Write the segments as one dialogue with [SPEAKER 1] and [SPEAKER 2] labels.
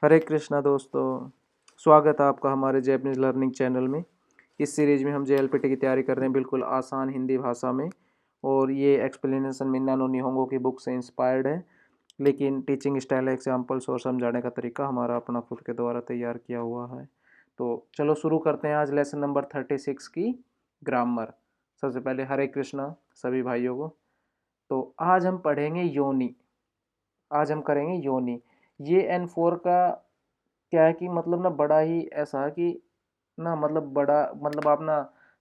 [SPEAKER 1] हरे कृष्णा दोस्तों, स्वागत है आपका हमारे जैपनीज़ लर्निंग चैनल में। इस सीरीज़ में हम जेएलपीटी की तैयारी कर रहे हैं बिल्कुल आसान हिंदी भाषा में। और ये एक्सप्लेनेशन मिन्ना नो निहोंगो की बुक से इंस्पायर्ड है, लेकिन टीचिंग स्टाइल, एग्जाम्पल्स और समझाने का तरीका हमारा अपना खुद के द्वारा तैयार किया हुआ है। तो चलो शुरू करते हैं आज लेसन नंबर 36 की ग्रामर। सबसे पहले हरे कृष्णा सभी भाइयों को। तो आज हम पढ़ेंगे योनि। आज हम करेंगे योनि। ये N4 का क्या है कि मतलब ना बड़ा ही ऐसा है कि ना मतलब बड़ा मतलब आप ना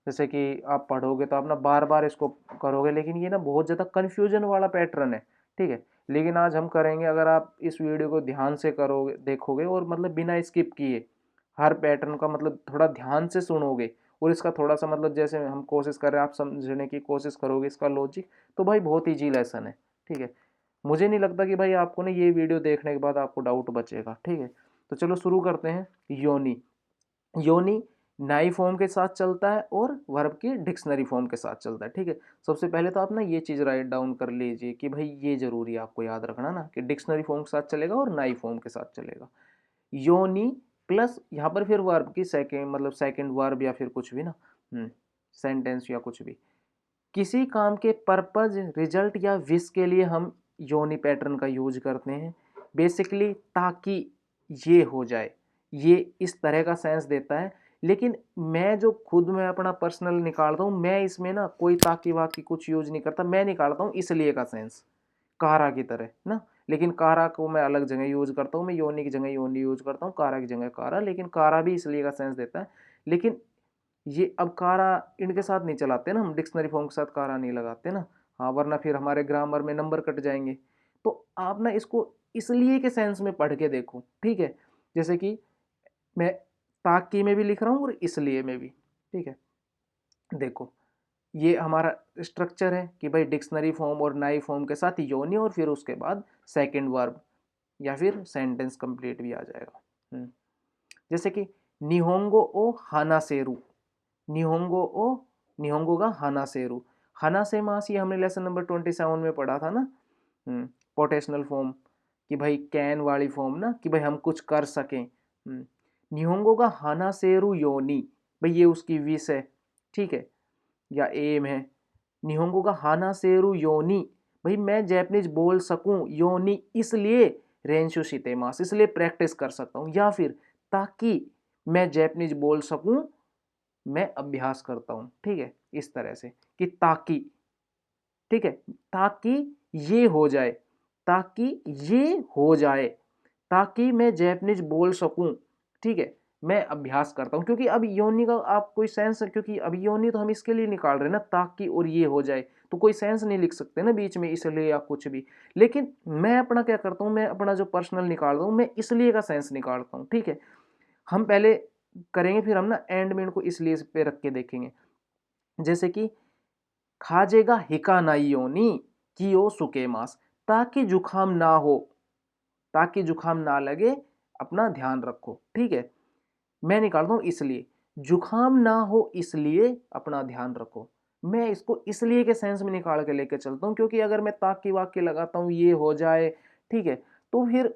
[SPEAKER 1] जैसे कि आप पढ़ोगे तो आप ना बार बार इसको करोगे, लेकिन ये ना बहुत ज़्यादा कन्फ्यूजन वाला पैटर्न है। ठीक है, लेकिन आज हम करेंगे, अगर आप इस वीडियो को ध्यान से करोगे, देखोगे और मतलब बिना स्किप किए हर पैटर्न का मतलब थोड़ा ध्यान से सुनोगे और इसका थोड़ा सा मतलब जैसे हम कोशिश कर रहे हैं आप समझने की कोशिश करोगे इसका लॉजिक, तो भाई बहुत ईजी लेसन है। ठीक है, मुझे नहीं लगता कि भाई आपको ना ये वीडियो देखने के बाद आपको डाउट बचेगा। ठीक है, तो चलो शुरू करते हैं। योनि। योनि नाई फॉर्म के साथ चलता है और वर्ब की डिक्शनरी फॉर्म के साथ चलता है। ठीक है, सबसे पहले तो आप ना ये चीज़ राइट डाउन कर लीजिए कि भाई ये जरूरी है आपको याद रखना ना कि डिक्शनरी फॉर्म के साथ चलेगा और नाई फॉर्म के साथ चलेगा। योनि प्लस यहाँ पर फिर वर्ब की सेकेंड मतलब सेकेंड वर्ब या फिर कुछ भी ना सेंटेंस या कुछ भी किसी काम के पर्पज, रिजल्ट या विश के लिए हम योनि पैटर्न का यूज करते हैं। बेसिकली ताकि ये हो जाए, ये इस तरह का सेंस देता है। लेकिन मैं जो खुद में अपना पर्सनल निकालता हूँ, मैं इसमें ना कोई ताकि वाकि कुछ यूज नहीं करता, मैं निकालता हूँ इसलिए का सेंस कारा की तरह ना। लेकिन कारा को मैं अलग जगह यूज करता हूँ, मैं योनि की जगह योनि यूज करता हूँ, कारा की जगह कारा, लेकिन कारा भी इसलिए का सेंस देता है। लेकिन ये अब कारा इनके साथ नहीं चलाते ना, हम डिक्शनरी फॉर्म के साथ कारा नहीं लगाते ना। हाँ, वरना फिर हमारे ग्रामर में नंबर कट जाएंगे। तो आप ना इसको इसलिए के सेंस में पढ़ के देखो। ठीक है, जैसे कि मैं ताकि में भी लिख रहा हूँ और इसलिए में भी। ठीक है, देखो ये हमारा स्ट्रक्चर है कि भाई डिक्शनरी फॉर्म और नाई फॉर्म के साथ योनि और फिर उसके बाद सेकंड वर्ब या फिर सेंटेंस कंप्लीट भी आ जाएगा। जैसे कि निहोंगो ओ हानासेरू। निहोंगो ओ निहोंगो का हानासेरू। हानासेमास ये हमने लेसन नंबर 27 में पढ़ा था ना। पोटेशनल फॉर्म कि भाई कैन वाली फॉर्म ना कि भाई हम कुछ कर सकें। निहोंगो का हानासेरू योनी, भाई ये उसकी विश है। ठीक है, या एम है। निहोंगो का हानासेरू योनी, भाई मैं जैपनीज बोल सकूं, योनी इसलिए रेंशु शितेमास इसलिए प्रैक्टिस कर सकता हूं, या फिर ताकि मैं जैपनीज बोल सकूं मैं अभ्यास करता हूं। ठीक है, इस तरह से कि ताकि, ठीक है, ताकि ये हो जाए, ताकि ये हो जाए, ताकि मैं जैपनीज बोल सकूं। ठीक है, मैं अभ्यास करता हूं, क्योंकि अब योनि का आप कोई सेंस, क्योंकि अब योनि तो हम इसके लिए निकाल रहे हैं ना, ताकि और ये हो जाए, तो कोई सेंस नहीं लिख सकते ना बीच में इसलिए या कुछ भी। लेकिन मैं अपना क्या करता हूं, मैं अपना जो पर्सनल निकालता हूं, मैं इसलिए का सेंस निकालता हूं। ठीक है, हम पहले करेंगे फिर हम ना एंड में इनको इसलिए पे रख के देखेंगे। जैसे कि खाजेगा हिकानाइयोनी कियो सुकेमास, ताकि जुखाम ना हो, ताकि जुखाम ना लगे, अपना ध्यान रखो। ठीक है, मैं निकालता हूं इसलिए, जुखाम ना हो इसलिए अपना ध्यान रखो। मैं इसको इसलिए के सेंस में निकाल के लेके चलता हूं, क्योंकि अगर मैं ताकि वाक्य लगाता हूं ये हो जाए, ठीक है, तो फिर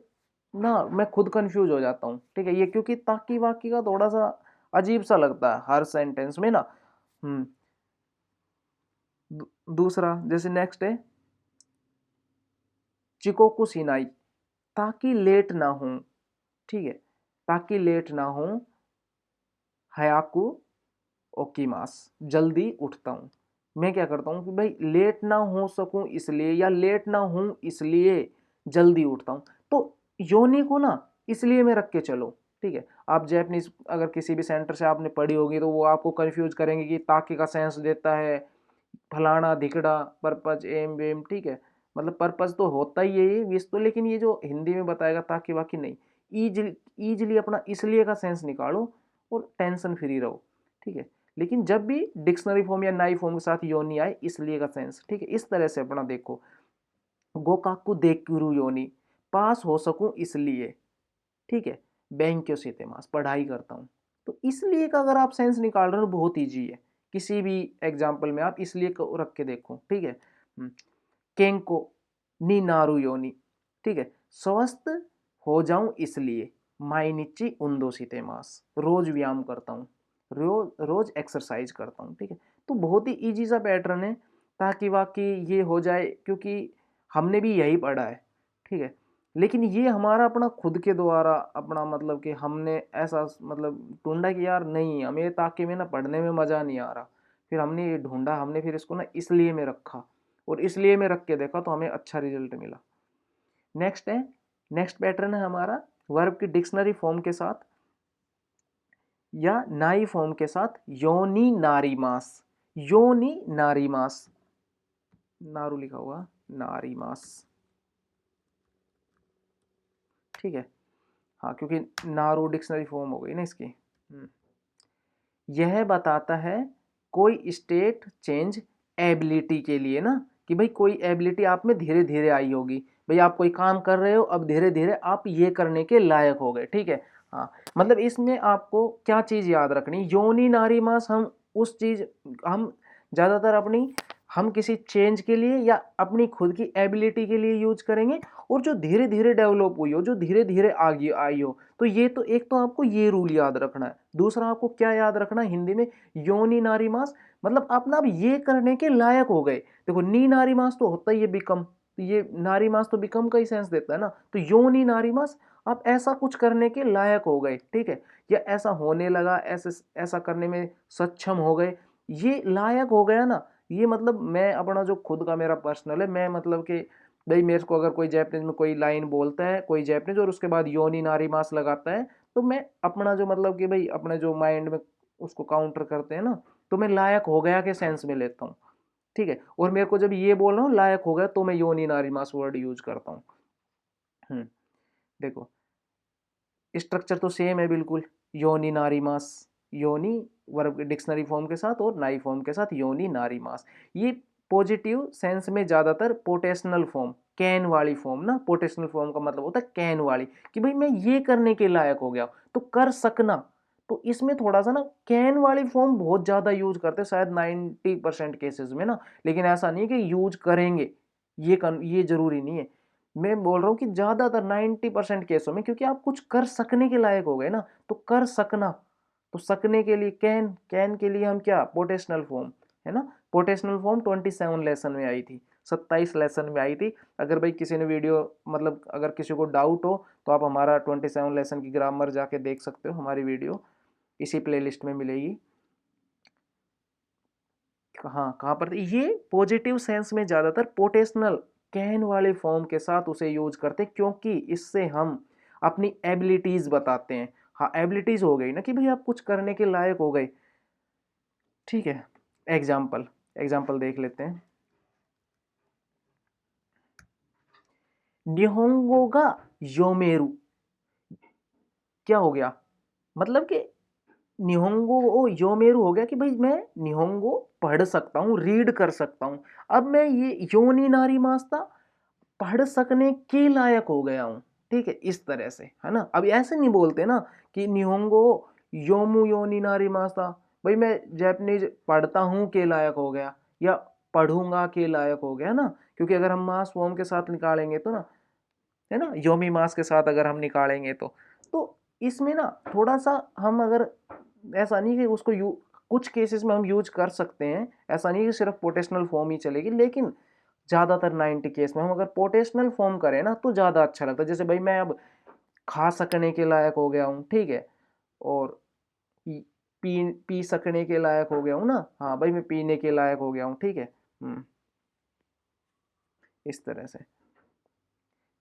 [SPEAKER 1] ना मैं खुद कंफ्यूज हो जाता हूं। ठीक है, ये क्योंकि ताकि वाक्य का थोड़ा सा अजीब सा लगता है हर सेंटेंस में ना। हम्म दूसरा जैसे नेक्स्ट है चिकोकू सिनाई, ताकि लेट ना हो। ठीक है, ताकि लेट ना हो, हयाकू ओकीमास, जल्दी उठता हूँ। मैं क्या करता हूँ कि भाई लेट ना हो सकूं इसलिए, या लेट ना हूं इसलिए जल्दी उठता हूँ। तो योनि को ना इसलिए में रख के चलो। ठीक है, आप जैपनीज अगर किसी भी सेंटर से आपने पढ़ी होगी तो वो आपको कंफ्यूज करेंगे कि ताकि का सेंस देता है फलाना धिकड़ा, पर्पज एम वेम। ठीक है, मतलब पर्पज तो होता ही है ये विश तो, लेकिन ये जो हिंदी में बताएगा ताकि वाकई नहीं, ईजिली ईजिली अपना इसलिए का सेंस निकालो और टेंशन फ्री रहो। ठीक है, लेकिन जब भी डिक्शनरी फॉर्म या नाई फॉर्म के साथ योनि आए इसलिए का सेंस। ठीक है, इस तरह से अपना देखो। गोकाकू देकुरु योनि, पास हो सकूं इसलिए। ठीक है, बैंक सीते मास, पढ़ाई करता हूं। तो इसलिए का अगर आप सेंस निकाल रहे हो बहुत ईजी है, किसी भी एग्जाम्पल में आप इसलिए को रख के देखो। ठीक है, केंको नी नारू योनि, ठीक है, स्वस्थ हो जाऊं इसलिए। माइनिची उंदो सीते मास, रोज व्यायाम करता हूँ, रोज रोज एक्सरसाइज करता हूँ। ठीक है, तो बहुत ही इजी सा पैटर्न है, ताकि वाकई ये हो जाए, क्योंकि हमने भी यही पढ़ा है। ठीक है, लेकिन ये हमारा अपना खुद के द्वारा अपना मतलब कि हमने ऐसा मतलब ढूंढा कि यार नहीं, हमें ताकि में ना पढ़ने में मज़ा नहीं आ रहा, फिर हमने ये ढूंढा, हमने फिर इसको ना इसलिए में रखा, और इसलिए में रख के देखा तो हमें अच्छा रिजल्ट मिला। नेक्स्ट है, नेक्स्ट पैटर्न है हमारा वर्ब की डिक्शनरी फॉर्म के साथ या नाई फॉर्म के साथ योनि नारी मास। योनि नारी मास, नारू लिखा हुआ, नारी मास। ठीक है, हाँ, क्योंकि नारू डिक्शनरी फॉर्म हो गई ना इसकी। यह बताता है कोई स्टेट चेंज एबिलिटी के लिए ना, कि भाई कोई एबिलिटी आप में धीरे धीरे आई होगी, भाई आप कोई काम कर रहे हो, अब धीरे धीरे आप ये करने के लायक हो गए। ठीक है, हाँ, मतलब इसमें आपको क्या चीज़ याद रखनी, योनि नारी मास, हम उस चीज़, हम ज़्यादातर अपनी, हम किसी चेंज के लिए या अपनी खुद की एबिलिटी के लिए यूज करेंगे, और जो धीरे धीरे डेवलप हुई हो, जो धीरे धीरे आगे आई हो, तो ये तो एक तो आपको ये रूल याद रखना है। दूसरा आपको क्या याद रखना है हिंदी में, योनि नारी मास, मतलब आप ना अब ये करने के लायक हो गए। देखो नी नारी मास तो होता ही है बिकम, तो ये नारी मास तो बिकम का ही सेंस देता है ना, तो योनि नारी मास, आप ऐसा कुछ करने के लायक हो गए। ठीक है, या ऐसा होने लगा, ऐसे ऐसा करने में सक्षम हो गए, ये लायक हो गया ना, ये मतलब मैं अपना जो खुद का मेरा पर्सनल है, मैं मतलब कि भाई मेरे को अगर कोई जैपनीज में कोई लाइन बोलता है कोई जैपनीज और उसके बाद योनि नारी मास लगाता है, तो मैं अपना जो मतलब कि भाई अपने जो माइंड में उसको काउंटर करते हैं ना, तो मैं लायक हो गया के सेंस में लेता हूँ। ठीक है, और मेरे को जब ये बोल रहा हूँ लायक हो गया, तो मैं योनि नारी मास वर्ड यूज करता हूँ। देखो स्ट्रक्चर तो सेम है बिल्कुल, योनि नारी मास, योनि वर्ब डिक्शनरी फॉर्म के साथ और नाई फॉर्म के साथ योनि नारी मास। ये पॉजिटिव सेंस में ज्यादातर पोटेशनल फॉर्म, कैन वाली फॉर्म ना, पोटेशनल फॉर्म का मतलब होता है कैन वाली, कि भाई मैं ये करने के लायक हो गया, तो कर सकना, तो इसमें थोड़ा सा ना कैन वाली फॉर्म बहुत ज्यादा यूज करते हैं शायद 90% केसेस में ना, लेकिन ऐसा नहीं कि यूज करेंगे, ये जरूरी नहीं है। मैं बोल रहा हूँ कि ज्यादातर 90% केसों में, क्योंकि आप कुछ कर सकने के लायक हो गए ना, तो कर सकना, तो सकने के लिए कैन, कैन के लिए हम क्या, पोटेशनल फॉर्म है ना। पोटेशनल फॉर्म 27 लेसन में आई थी, 27 लेसन में आई थी। अगर भाई किसी ने वीडियो मतलब अगर किसी को डाउट हो तो आप हमारा 27 लेसन की ग्रामर जाके देख सकते हो, हमारी वीडियो इसी प्लेलिस्ट में मिलेगी। हाँ, कहाँ पर ये पॉजिटिव सेंस में ज्यादातर पोटेशनल कैन वाले फॉर्म के साथ उसे यूज करते, क्योंकि इससे हम अपनी एबिलिटीज बताते हैं। हाँ, एबिलिटीज हो गई ना कि भाई आप कुछ करने के लायक हो गए। ठीक है, एग्जाम्पल, एग्जाम्पल देख लेते हैं। निहोंगो गा योमेरु, क्या हो गया, मतलब कि निहोंगो ओ योमेरु हो गया कि भाई मैं निहोंगो पढ़ सकता हूँ, रीड कर सकता हूँ। अब मैं ये योनी नारी मास्ता पढ़ सकने के लायक हो गया हूँ। ठीक है, इस तरह से है ना। अब ऐसे नहीं बोलते ना कि निहोंगो योमु योनी नारी मास्ता, भाई मैं जैपनीज पढ़ता हूँ के लायक हो गया, या पढ़ूंगा के लायक हो गया ना, क्योंकि अगर हम मास फॉर्म के साथ निकालेंगे तो ना, है ना, योमी मास के साथ अगर हम निकालेंगे तो इसमें ना थोड़ा सा हम अगर, ऐसा नहीं कि उसको कुछ केसेस में हम यूज कर सकते हैं, ऐसा नहीं कि सिर्फ पोटेशनल फॉर्म ही चलेगी, लेकिन ज्यादातर 90 केस में हम अगर पोटेशनल फॉर्म करें ना तो ज्यादा अच्छा लगता है। जैसे भाई मैं अब खा सकने के लायक हो गया हूँ, ठीक है, और पी पी सकने के लायक हो गया हूँ ना, हाँ भाई मैं पीने के लायक हो गया हूँ। ठीक है, इस तरह से।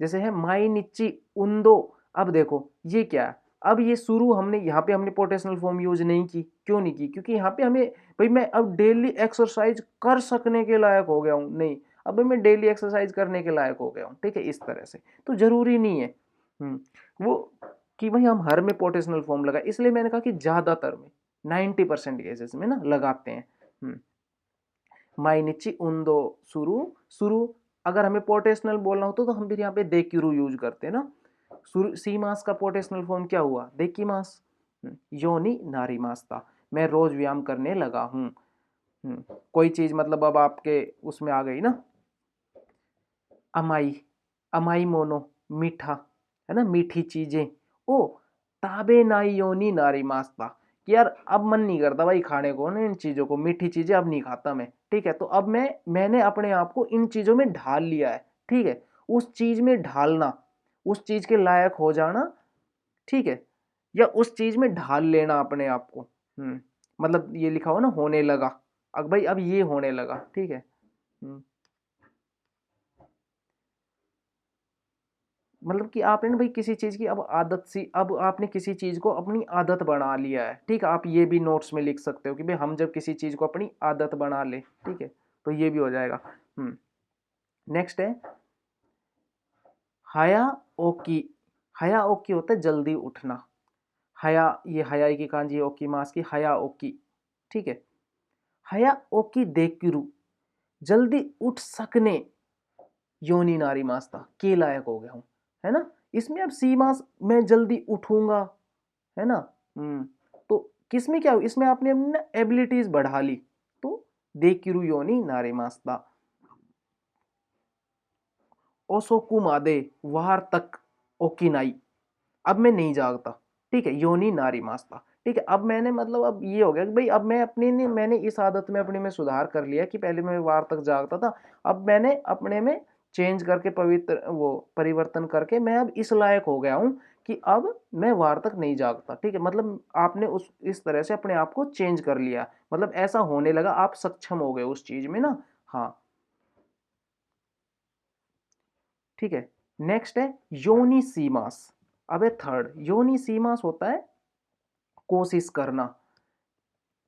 [SPEAKER 1] जैसे है माई निच्ची उंदो, अब देखो ये क्या है, अब ये शुरू हमने यहाँ पे हमने पोटेशनल फॉर्म यूज नहीं की, क्यों नहीं की, क्योंकि यहाँ पे हमें भाई मैं अब डेली एक्सरसाइज कर सकने के लायक हो गया हूँ, नहीं, अब मैं डेली एक्सरसाइज करने के लायक हो गया हूँ। ठीक है, इस तरह से, तो जरूरी नहीं है वो कि भाई हम हर में पोटेशनल फॉर्म लगाए, इसलिए मैंने कहा कि ज्यादातर में 90% केसेस में ना लगाते हैं। माइनिची उंदो शुरू, शुरू अगर हमें पोटेशनल बोलना होता तो हम फिर यहाँ पे देकिरु यूज करते हैं ना। सी मास का पोटेशनल फॉर्म क्या हुआ, देखी मास। योनि नारी मास था, मैं रोज व्यायाम करने लगा हूँ। कोई चीज मतलब अब आपके उसमें आ गई ना, अमाई, अमाई मोनो, मीठा, है ना, मीठी चीजें। ओ ताबे नाई योनी नारी मास्ता, कि यार अब मन नहीं करता भाई खाने को ना इन चीजों को, मीठी चीजें अब नहीं खाता मैं, ठीक है। तो अब मैंने अपने आप को इन चीजों में ढाल लिया है, ठीक है। उस चीज में ढालना, उस चीज के लायक हो जाना, ठीक है, या उस चीज में ढाल लेना अपने आप को। मतलब ये लिखा हो ना होने लगा, अब भाई अब ये होने लगा, ठीक है। मतलब कि आपने ना भाई किसी चीज की अब आदत सी, अब आपने किसी चीज को अपनी आदत बना लिया है, ठीक है। आप ये भी नोट्स में लिख सकते हो कि भाई हम जब किसी चीज को अपनी आदत बना ले, ठीक है, तो ये भी हो जाएगा। नेक्स्ट है हया ओकी। हया ओकी होता है जल्दी उठना। हया, ये हया की कांजी, ओकी मास की, हया ओकी, ठीक है। हया ओकी देखिरु, जल्दी उठ सकने, योनी नारी मास्ता, के लायक हो गया हूं, है ना। इसमें अब सी मास, मैं जल्दी उठूंगा, है ना। तो किसमें क्या हो, इसमें आपने अपनी ना एबिलिटीज बढ़ा ली, तो देखिरु योनी नारी मास्ता। ओसोकु मादे, वार तक ओकिनाई, अब मैं नहीं जागता, ठीक है, योनी नारी मास्ता, ठीक है। अब मैंने मतलब अब ये हो गया कि भाई अब मैं अपने ने मैंने इस आदत में अपने में सुधार कर लिया कि पहले मैं वार तक जागता था, अब मैंने अपने में चेंज करके पवित्र वो परिवर्तन करके मैं अब इस लायक हो गया हूं कि अब मैं वार तक नहीं जागता, ठीक है। मतलब आपने उस इस तरह से अपने आप को चेंज कर लिया, मतलब ऐसा होने लगा, आप सक्षम हो गए उस चीज में ना। हाँ, ठीक है। नेक्स्ट है योनी सीमास। अब है थर्ड, योनी सीमास होता है कोशिश करना।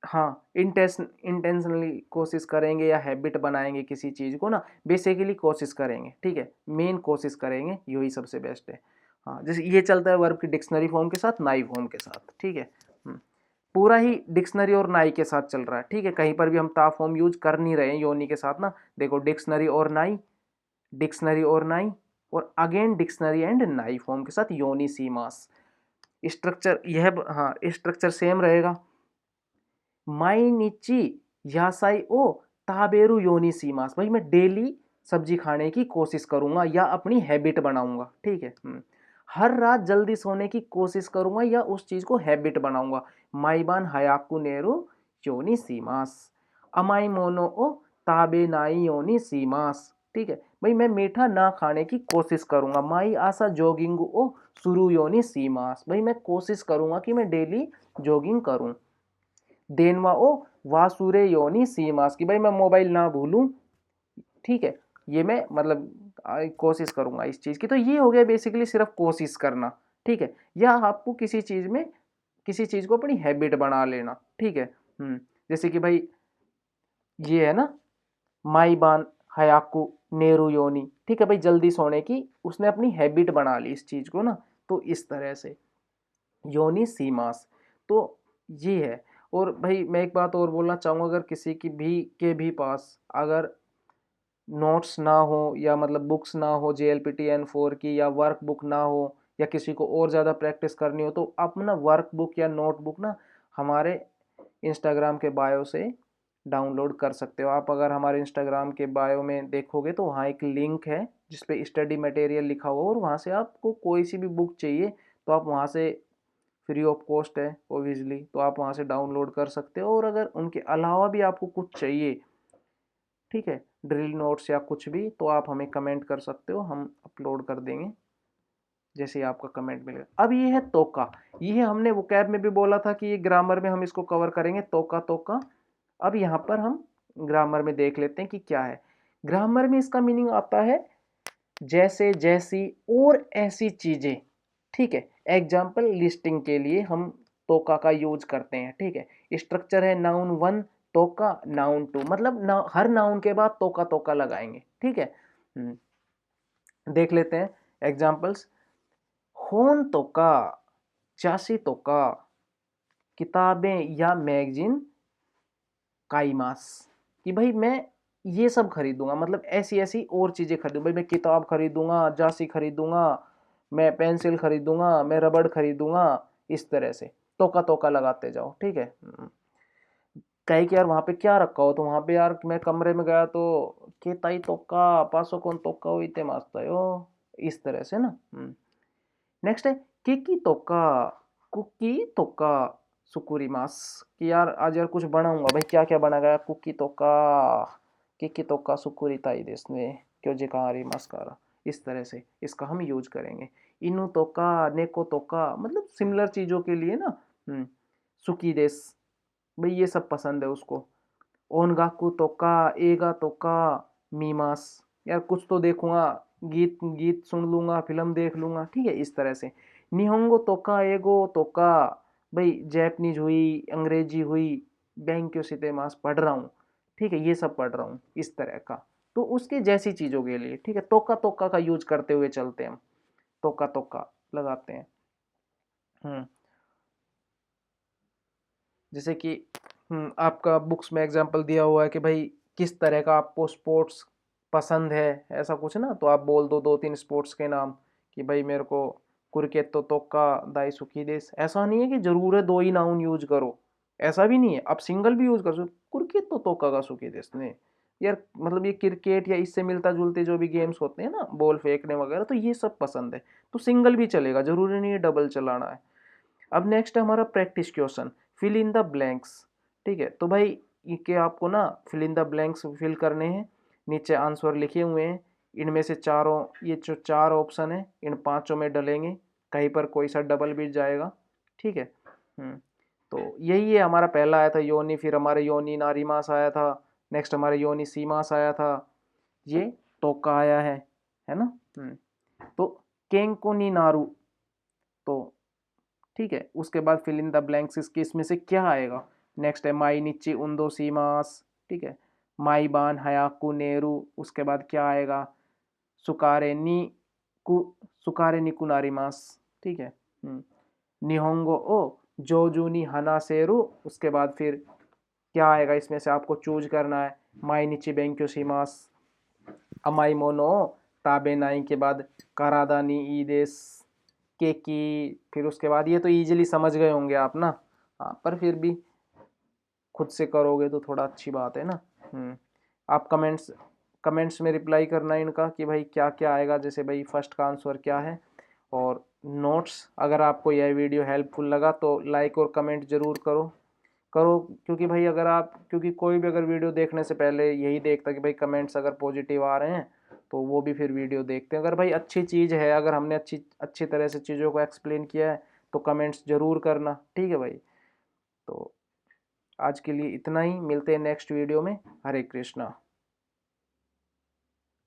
[SPEAKER 1] हाँ, इंटेंशनली कोशिश करेंगे या हैबिट बनाएंगे किसी चीज को ना, बेसिकली कोशिश करेंगे, ठीक है, मेन कोशिश करेंगे, यही सबसे बेस्ट है। हाँ, जैसे ये चलता है वर्ब की डिक्शनरी फॉर्म के साथ, नाई फॉर्म के साथ, ठीक है। पूरा ही डिक्शनरी और नाई के साथ चल रहा है, ठीक है, कहीं पर भी हम ता फॉर्म यूज कर नहीं रहे हैं योनी के साथ ना। देखो डिक्शनरी और नाई, डिक्शनरी और नाई, और अगेन डिक्शनरी एंड नाई फॉर्म के साथ योनी सीमास। स्ट्रक्चर यह, हाँ, स्ट्रक्चर सेम रहेगा। माइनिची यासाई ओ ताबेरु योनी सीमास, भाई मैं डेली सब्जी खाने की कोशिश करूंगा या अपनी हैबिट बनाऊंगा, ठीक है। हर रात जल्दी सोने की कोशिश करूंगा या उस चीज को हैबिट बनाऊंगा। माइबान हयाकू नेरू योनी सीमास, अमाई मोनो ओ ताबे नाई योनी सीमास, ठीक है। भाई मैं मीठा ना खाने की कोशिश करूंगा। माई आशा जोगिंग ओ सुरु योनी सीमास, भाई मैं कोशिश करूंगा कि मैं डेली जॉगिंग करूं। देनवा ओ वासुरे योनी सीमास, की भाई मैं मोबाइल ना भूलूं, ठीक है। ये मैं मतलब कोशिश करूंगा इस चीज की। तो ये हो गया बेसिकली सिर्फ कोशिश करना, ठीक है, या आपको किसी चीज में किसी चीज को अपनी हैबिट बना लेना, ठीक है। जैसे कि भाई ये है ना, माईबान हयाकू नेहरू योनी, ठीक है, भाई जल्दी सोने की उसने अपनी हैबिट बना ली इस चीज को ना, तो इस तरह से योनी सीमास, तो ये है। और भाई मैं एक बात और बोलना चाहूँगा, अगर किसी की भी के भी पास अगर नोट्स ना हो या मतलब बुक्स ना हो JLPT N4 की, या वर्क बुक ना हो, या किसी को और ज़्यादा प्रैक्टिस करनी हो, तो आप ना वर्क बुक या नोट बुक ना हमारे इंस्टाग्राम के बायो से डाउनलोड कर सकते हो। आप अगर हमारे इंस्टाग्राम के बायो में देखोगे तो वहाँ एक लिंक है जिसपे स्टडी मटेरियल लिखा हुआ, और वहाँ से आपको कोई सी भी बुक चाहिए तो आप वहाँ से, फ्री ऑफ कॉस्ट है ओबियसली, तो आप वहाँ से डाउनलोड कर सकते हो। और अगर उनके अलावा भी आपको कुछ चाहिए, ठीक है, ड्रिल नोट्स या कुछ भी, तो आप हमें कमेंट कर सकते हो, हम अपलोड कर देंगे जैसे ही आपका कमेंट मिलेगा। अब ये है तोका, ये है हमने वोकैब में भी बोला था कि ये ग्रामर में हम इसको कवर करेंगे, तोका तोका। अब यहाँ पर हम ग्रामर में देख लेते हैं कि क्या है। ग्रामर में इसका मीनिंग आता है जैसे, जैसी और ऐसी चीजें, ठीक है। एग्जाम्पल लिस्टिंग के लिए हम तोका का यूज करते हैं, ठीक है। स्ट्रक्चर है नाउन वन तोका, नाउन टू, मतलब हर नाउन के बाद तोका तोका लगाएंगे, ठीक है। देख लेते हैं एग्जाम्पल्स। होन तोका, चाशी तोका, किताबें या मैगजीन काइमास, कि भाई मैं ये सब खरीदूंगा, मतलब ऐसी ऐसी और चीजें खरीदूंगा, भाई मैं किताब खरीदूंगा, जासी खरीदूंगा, मैं पेंसिल खरीदूंगा, मैं रबड़ खरीदूंगा, इस तरह से तोका तोका लगाते जाओ, ठीक है। कहे कि यार वहां पे क्या रखा हो, तो वहां पे यार मैं कमरे में गया तो केताई तोका पासो कौन तोका हो इते मस्त है, इस तरह से ना। नेक्स्ट है केकी तोका, कुकी तोका सुकुरीमास कि यार आज यार कुछ बनाऊंगा भाई, क्या क्या बना गया, कुकी तोका किकी तोका सुकुरीताई देसने क्योजिकारी मस्कारा, इस तरह से इसका हम यूज करेंगे। इनु तोका नेको तोका मतलब सिमिलर चीजों के लिए ना। सुकी देस, भाई ये सब पसंद है उसको। ओनगाकू तोका एगा तोका मीमास, यार कुछ तो देखूंगा, गीत गीत सुन लूंगा, फिल्म देख लूंगा, ठीक है इस तरह से। निहोंगो तोका एगो तोका, भाई जैपनीज हुई, अंग्रेजी हुई, बैंक्यो सितेमास पढ़ रहा हूँ, ठीक है ये सब पढ़ रहा हूँ इस तरह का। तो उसके जैसी चीजों के लिए ठीक है तोका तोका का यूज करते हुए चलते हैं हम, तोका तोका लगाते हैं। हम्म जैसे कि आपका बुक्स में एग्जांपल दिया हुआ है कि भाई किस तरह का आपको स्पोर्ट्स पसंद है, ऐसा कुछ ना, तो आप बोल दो दो तीन स्पोर्ट्स के नाम कि भाई मेरे को क्रिकेट तो तोक्का दाई देस। ऐसा नहीं है कि जरूर है दो ही नाउन यूज करो, ऐसा भी नहीं है, आप सिंगल भी यूज कर सकते, क्रिकेट तो तोक्का का सुखी देस ने। यार मतलब ये क्रिकेट या इससे मिलता जुलते जो भी गेम्स होते हैं ना, बॉल फेंकने वगैरह, तो ये सब पसंद है, तो सिंगल भी चलेगा, जरूरी नहीं है डबल चलाना है। अब नेक्स्ट है हमारा practice question, fill in the blanks. ठीक है तो भाई ये के आपको ना fill in the blanks fill करने हैं, नीचे आंसर लिखे हुए हैं, इनमें से चारों, ये जो चार ऑप्शन है इन पांचों में डलेंगे, कहीं पर कोई सा डबल भी जाएगा, ठीक है। तो यही है हमारा पहला आया था योनी, फिर हमारे योनी नारीमास आया था, नेक्स्ट हमारे योनी सीमास आया था, ये टोका आया है ना। तो केंकोनी नारू, तो ठीक है उसके बाद फिल इन द ब्लैंक्स, इसके इसमें से क्या आएगा। नेक्स्ट है माई निची उन्दो सीमास, ठीक है, माई बान हयाकू नेहरू, उसके बाद क्या आएगा, सुकारे नी कु सुकारे नी कुनारिमास, ठीक है। निहोंगो ओ जोजूनी हनासेरू, उसके बाद फिर क्या आएगा, इसमें से आपको चूज करना है, माई निची बेंक्यो सीमास, अमाई मोनो ताबे नाई के बाद करादा नी ईदेस केकी, फिर उसके बाद ये तो इजीली समझ गए होंगे आप ना, हाँ पर फिर भी खुद से करोगे तो थोड़ा अच्छी बात है ना। आप कमेंट्स कमेंट्स में रिप्लाई करना इनका कि भाई क्या क्या आएगा, जैसे भाई फर्स्ट का आंसर क्या है। और नोट्स, अगर आपको यह वीडियो हेल्पफुल लगा तो लाइक और कमेंट जरूर करो करो, क्योंकि भाई अगर आप, क्योंकि कोई भी अगर वीडियो देखने से पहले यही देखता कि भाई कमेंट्स अगर पॉजिटिव आ रहे हैं तो वो भी फिर वीडियो देखते हैं। अगर भाई अच्छी चीज़ है, अगर हमने अच्छी अच्छी तरह से चीज़ों को एक्सप्लेन किया है तो कमेंट्स जरूर करना, ठीक है भाई। तो आज के लिए इतना ही, मिलते हैं नेक्स्ट वीडियो में। हरे कृष्णा।